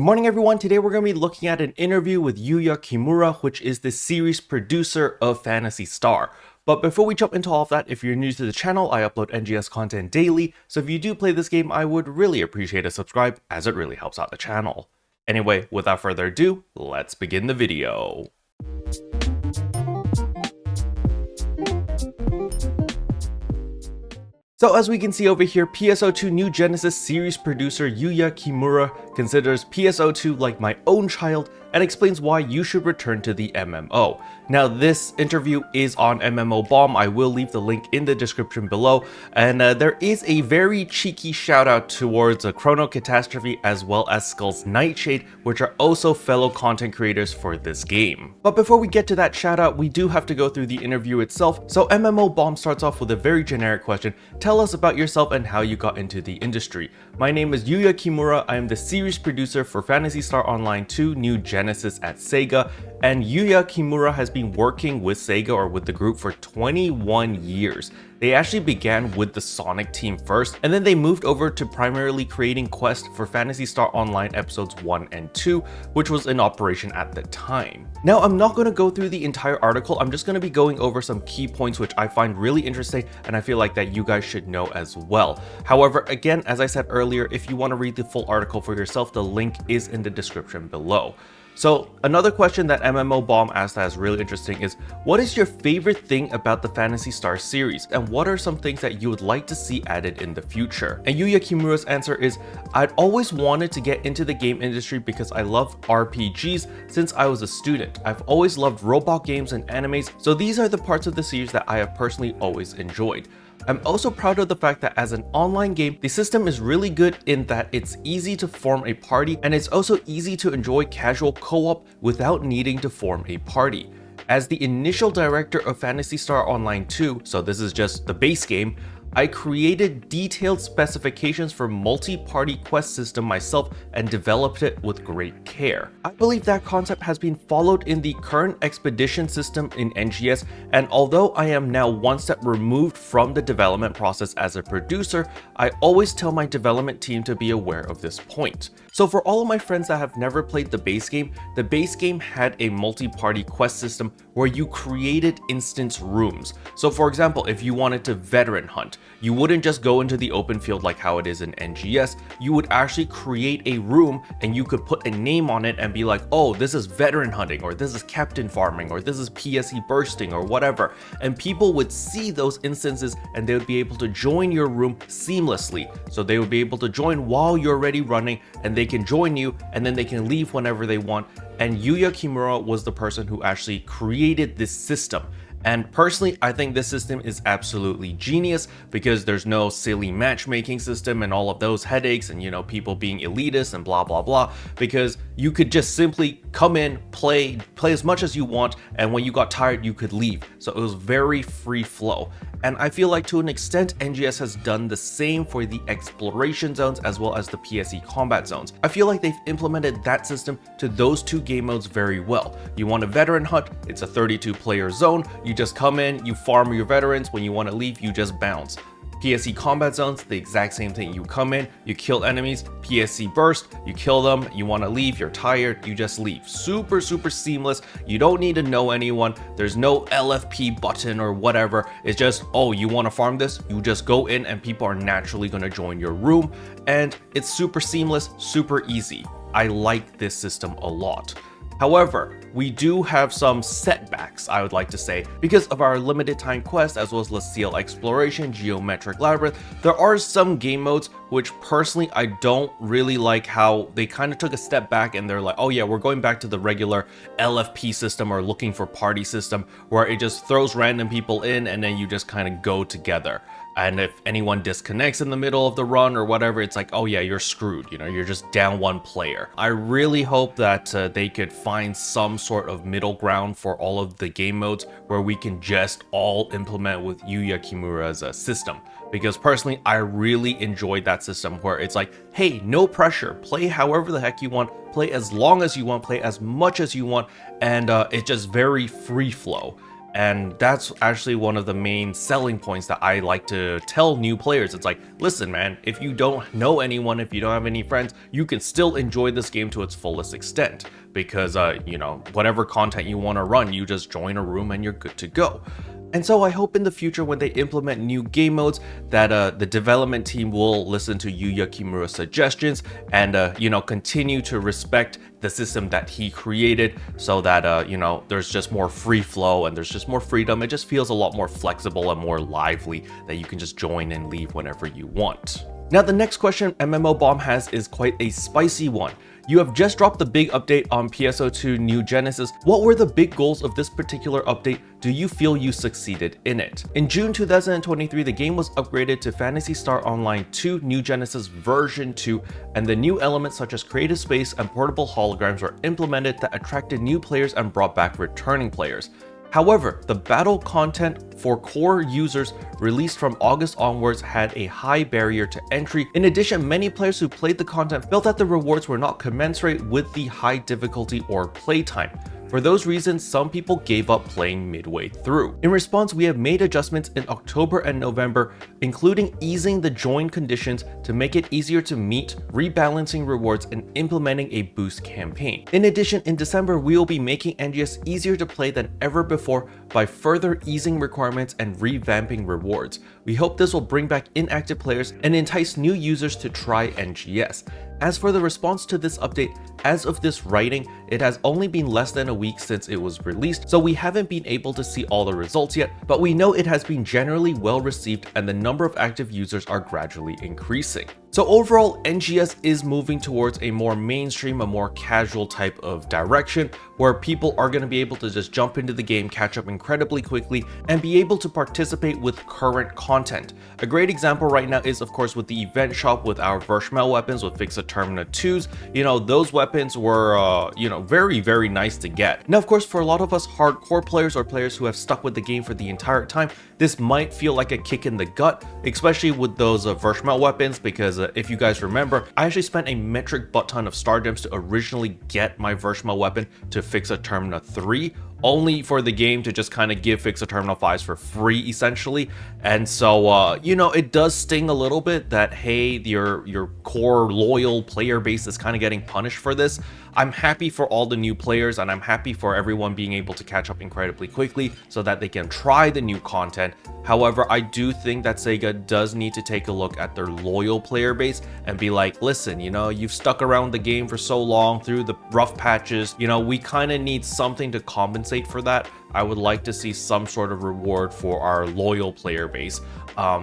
Good morning everyone, today we're going to be looking at an interview with Yuya Kimura, which is the series producer of Phantasy Star. But before we jump into all of that, if you're new to the channel, I upload NGS content daily, so if you do play this game, I would really appreciate a subscribe, as it really helps out the channel. Anyway, without further ado, let's begin the video. So as we can see over here, PSO2 New Genesis series producer Yuya Kimura considers PSO2 like my own child and explains why you should return to the MMO. Now this interview is on MMO Bomb, I will leave the link in the description below, and there is a very cheeky shout out towards Chrono Catastrophe as well as Skull's Nightshade, which are also fellow content creators for this game. But before we get to that shout out, we do have to go through the interview itself, so MMO Bomb starts off with a very generic question. Tell us about yourself and how you got into the industry. My name is Yuya Kimura, I am the series producer for Phantasy Star Online 2 New Genesis at Sega, and Yuya Kimura has been working with Sega or with the group for 21 years. They actually began with the Sonic team first, and then they moved over to primarily creating quests for Phantasy Star Online episodes 1 and 2, which was in operation at the time. Now, I'm not going to go through the entire article, I'm just going to be going over some key points which I find really interesting and I feel like that you guys should know as well. However, again, as I said earlier, if you want to read the full article for yourself, the link is in the description below. So another question that MMO Bomb asked that is really interesting is, what is your favorite thing about the Phantasy Star series, and what are some things that you would like to see added in the future? And Yuya Kimura's answer is, I'd always wanted to get into the game industry because I love RPGs since I was a student. I've always loved robot games and animes, so these are the parts of the series that I have personally always enjoyed. I'm also proud of the fact that as an online game, the system is really good in that it's easy to form a party, and it's also easy to enjoy casual co-op without needing to form a party. As the initial director of Phantasy Star Online 2, so this is just the base game, I created detailed specifications for multi-party quest system myself and developed it with great care. I believe that concept has been followed in the current expedition system in NGS, and although I am now one step removed from the development process as a producer, I always tell my development team to be aware of this point. So for all of my friends that have never played the base game had a multi-party quest system where you created instance rooms. So for example, if you wanted to veteran hunt, you wouldn't just go into the open field like how it is in NGS, you would actually create a room and you could put a name on it and be like, oh, this is veteran hunting, or this is captain farming, or this is PSE bursting, or whatever. And people would see those instances and they would be able to join your room seamlessly. So they would be able to join while you're already running, and they can join you and then they can leave whenever they want. And Yuya Kimura was the person who actually created this system. And personally, I think this system is absolutely genius because there's no silly matchmaking system and all of those headaches and, you know, people being elitist and blah, blah, blah, because you could just simply come in, play as much as you want, and when you got tired, you could leave. So it was very free flow. And I feel like to an extent, NGS has done the same for the exploration zones as well as the PSE combat zones. I feel like they've implemented that system to those two game modes very well. You want a veteran hunt, it's a 32 player zone. You just come in, you farm your veterans, when you want to leave, you just bounce. PSE combat zones, the exact same thing. You come in, you kill enemies, PSE burst, you kill them, you want to leave, you're tired, you just leave. Super seamless. You don't need to know anyone. There's no LFP button or whatever. It's just, oh, you want to farm this? You just go in and people are naturally going to join your room, and it's super seamless, super easy. I like this system a lot. However, we do have some setbacks, I would like to say, because of our limited time quest as well as Lucille Exploration, Geometric Labyrinth. There are some game modes which personally I don't really like how they kind of took a step back and they're like, oh yeah, we're going back to the regular LFP system or looking for party system where it just throws random people in and then you just kind of go together. And if anyone disconnects in the middle of the run or whatever, it's like, oh yeah, you're screwed, you know, you're just down one player. I really hope that they could find some sort of middle ground for all of the game modes where we can just all implement with Yuya Kimura's system. Because personally, I really enjoyed that system where it's like, hey, no pressure, play however the heck you want, play as long as you want, play as much as you want, and it's just very free flow. And that's actually one of the main selling points that I like to tell new players. It's like, listen, man, if you don't know anyone, if you don't have any friends, you can still enjoy this game to its fullest extent. Because, you know, whatever content you want to run, you just join a room and you're good to go. And so I hope in the future when they implement new game modes that the development team will listen to Yuya Kimura's suggestions and, you know, continue to respect the system that he created so that, you know, there's just more free flow and there's just more freedom. It just feels a lot more flexible and more lively that you can just join and leave whenever you want. Now, the next question MMO Bomb has is quite a spicy one. You have just dropped the big update on PSO2 New Genesis. What were the big goals of this particular update? Do you feel you succeeded in it? In June 2023, the game was upgraded to Phantasy Star Online 2 New Genesis version 2, and the new elements such as creative space and portable holograms were implemented that attracted new players and brought back returning players. However, the battle content for core users released from August onwards had a high barrier to entry. In addition, many players who played the content felt that the rewards were not commensurate with the high difficulty or playtime. For those reasons, some people gave up playing midway through. In response, we have made adjustments in October and November, including easing the join conditions to make it easier to meet, rebalancing rewards, and implementing a boost campaign. In addition, in December, we will be making NGS easier to play than ever before by further easing requirements and revamping rewards. We hope this will bring back inactive players and entice new users to try NGS. As for the response to this update, as of this writing, it has only been less than a week since it was released, so we haven't been able to see all the results yet, but we know it has been generally well received and the number of active users are gradually increasing. So overall, NGS is moving towards a more mainstream, a more casual type of direction where people are going to be able to just jump into the game, catch up incredibly quickly, and be able to participate with current content. A great example right now is, of course, with the event shop with our Verschmel weapons with Fixatermina 2s. You know, those weapons were, you know, very, very nice to get. Now, of course, for a lot of us hardcore players or players who have stuck with the game for the entire time, this might feel like a kick in the gut, especially with those Verschmel weapons, because if you guys remember, I actually spent a metric butt ton of star gems to originally get my Verschmel weapon to Fixatermina 3, only for the game to just kind of give Fixatermina 5s for free, essentially. And so, you know, it does sting a little bit that, hey, your core loyal player base is kind of getting punished for this. I'm happy for all the new players, and I'm happy for everyone being able to catch up incredibly quickly so that they can try the new content. However, I do think that Sega does need to take a look at their loyal player base and be like, listen, you know, you've stuck around the game for so long through the rough patches, you know, we kind of need something to compensate for that. I would like to see some sort of reward for our loyal player base,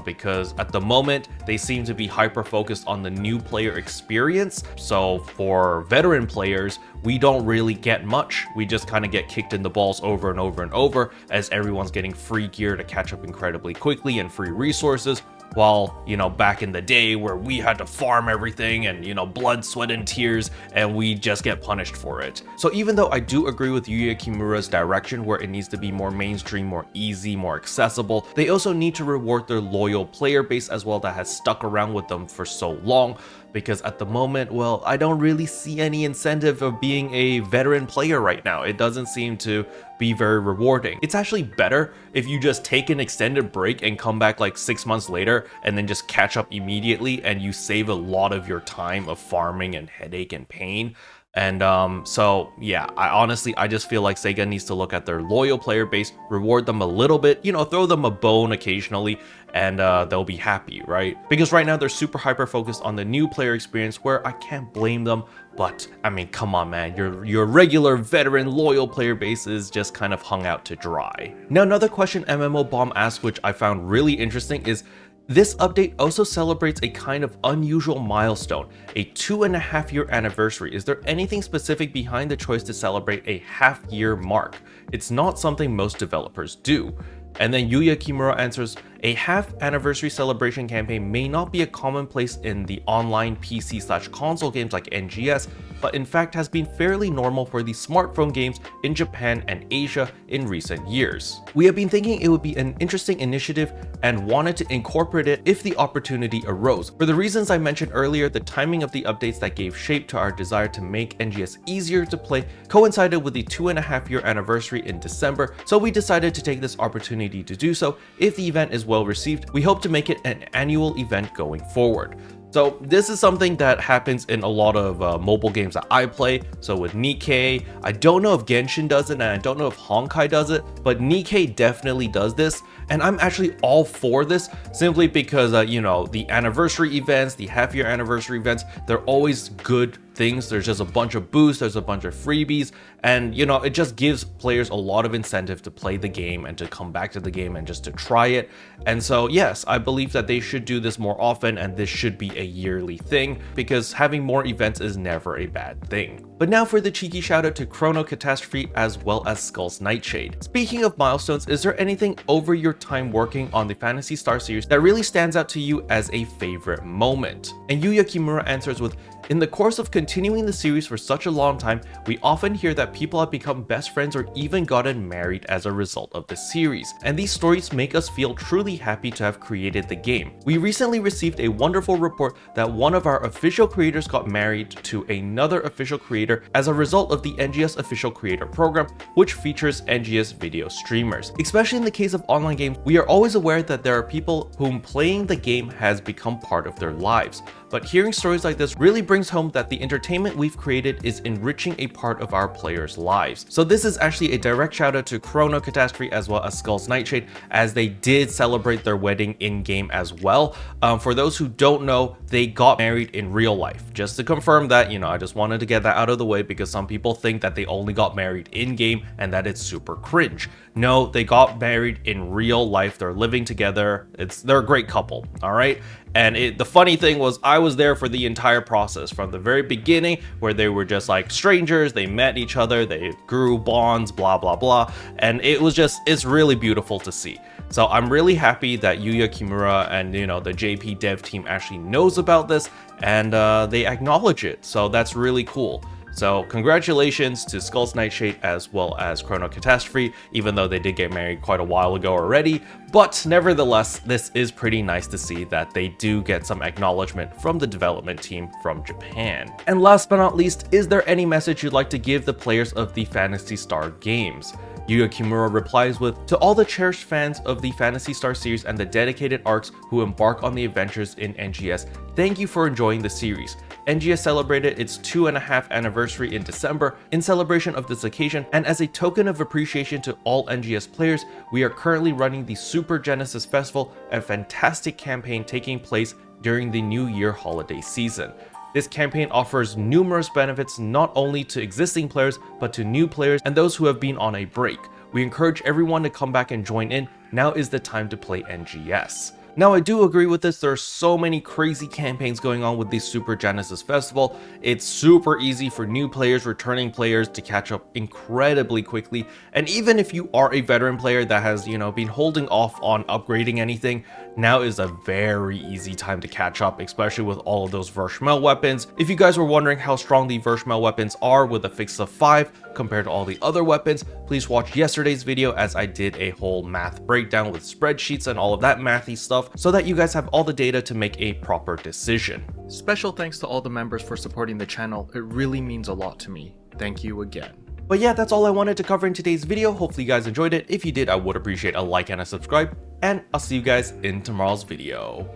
because at the moment they seem to be hyper focused on the new player experience. So for veteran players, we don't really get much. We just kind of get kicked in the balls over and over and over as everyone's getting free gear to catch up incredibly quickly and free resources. While, you know, back in the day where we had to farm everything and, you know, blood, sweat, and tears, and we just get punished for it. So even though I do agree with Yuya Kimura's direction where it needs to be more mainstream, more easy, more accessible, they also need to reward their loyal player base as well that has stuck around with them for so long. Because at the moment, well, I don't really see any incentive of being a veteran player right now. It doesn't seem to be very rewarding. It's actually better if you just take an extended break and come back like 6 months later and then just catch up immediately, and you save a lot of your time of farming and headache and pain. And so yeah, I just feel like Sega needs to look at their loyal player base, reward them a little bit, you know, throw them a bone occasionally, and they'll be happy, right? Because right now they're super hyper focused on the new player experience, where I can't blame them. But I mean, come on, man, your regular veteran loyal player base is just kind of hung out to dry. Now, another question MMO Bomb asked, which I found really interesting, is this update also celebrates a kind of unusual milestone, a 2.5-year anniversary. Is there anything specific behind the choice to celebrate a half-year mark? It's not something most developers do. And then Yuya Kimura answers, A half anniversary celebration campaign may not be a commonplace in the online PC/console games like NGS, but in fact has been fairly normal for the smartphone games in Japan and Asia in recent years. We have been thinking it would be an interesting initiative and wanted to incorporate it if the opportunity arose. For the reasons I mentioned earlier, the timing of the updates that gave shape to our desire to make NGS easier to play coincided with the 2.5-year anniversary in December, so we decided to take this opportunity to do so. If the event is well received, we hope to make it an annual event going forward. So this is something that happens in a lot of mobile games that I play. So with Nikkei, I don't know if Genshin does it and I don't know if Honkai does it, but Nikkei definitely does this. And I'm actually all for this simply because, you know, the anniversary events, the half-year anniversary events, they're always good things. There's just a bunch of boosts, there's a bunch of freebies, and you know, it just gives players a lot of incentive to play the game and to come back to the game and just to try it. And so yes, I believe that they should do this more often, and this should be a yearly thing because having more events is never a bad thing. But now for the cheeky shout out to Chrono Catastrophe as well as Skull's Nightshade. Speaking of milestones, is there anything over your time working on the Phantasy Star series that really stands out to you as a favorite moment? And Yuya Kimura answers with, in the course of continuing the series for such a long time, we often hear that people have become best friends or even gotten married as a result of the series, and these stories make us feel truly happy to have created the game. We recently received a wonderful report that one of our official creators got married to another official creator as a result of the NGS official creator program, which features NGS video streamers. Especially in the case of online games, we are always aware that there are people whom playing the game has become part of their lives. But hearing stories like this really brings home that the entertainment we've created is enriching a part of our players' lives. So this is actually a direct shout out to Chrono Catastrophe as well as Skull's Nightshade, as they did celebrate their wedding in-game as well. For those who don't know, they got married in real life. Just to confirm that, you know, I just wanted to get that out of the way because some people think that they only got married in-game and that it's super cringe. No, they got married in real life. They're living together. They're a great couple, all right? And the funny thing was, I was there for the entire process from the very beginning, where they were just like strangers, they met each other, they grew bonds, blah, blah, blah. And it's really beautiful to see. So I'm really happy that Yuya Kimura and, you know, the JP dev team actually knows about this and they acknowledge it. So that's really cool. So congratulations to Skull's Nightshade as well as Chrono Catastrophe, even though they did get married quite a while ago already. But nevertheless, this is pretty nice to see that they do get some acknowledgement from the development team from Japan. And last but not least, is there any message you'd like to give the players of the Phantasy Star games? Yuya Kimura replies with, to all the cherished fans of the Phantasy Star series and the dedicated ARKS who embark on the adventures in NGS, thank you for enjoying the series. NGS celebrated its 2.5 anniversary in December. In celebration of this occasion, and as a token of appreciation to all NGS players, we are currently running the Super Genesis Festival, a fantastic campaign taking place during the New Year holiday season. This campaign offers numerous benefits not only to existing players, but to new players and those who have been on a break. We encourage everyone to come back and join in. Now is the time to play NGS. Now, I do agree with this. There are so many crazy campaigns going on with the Super Genesis Festival. It's super easy for new players, returning players to catch up incredibly quickly. And even if you are a veteran player that has, you know, been holding off on upgrading anything, now is a very easy time to catch up, especially with all of those Vershmel weapons. If you guys were wondering how strong the Vershmel weapons are with a fix of 5 compared to all the other weapons, please watch yesterday's video as I did a whole math breakdown with spreadsheets and all of that mathy stuff, so that you guys have all the data to make a proper decision. Special thanks to all the members for supporting the channel. It really means a lot to me. Thank you again. But yeah, that's all I wanted to cover in today's video. Hopefully you guys enjoyed it. If you did, I would appreciate a like and a subscribe, and I'll see you guys in tomorrow's video.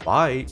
Bye.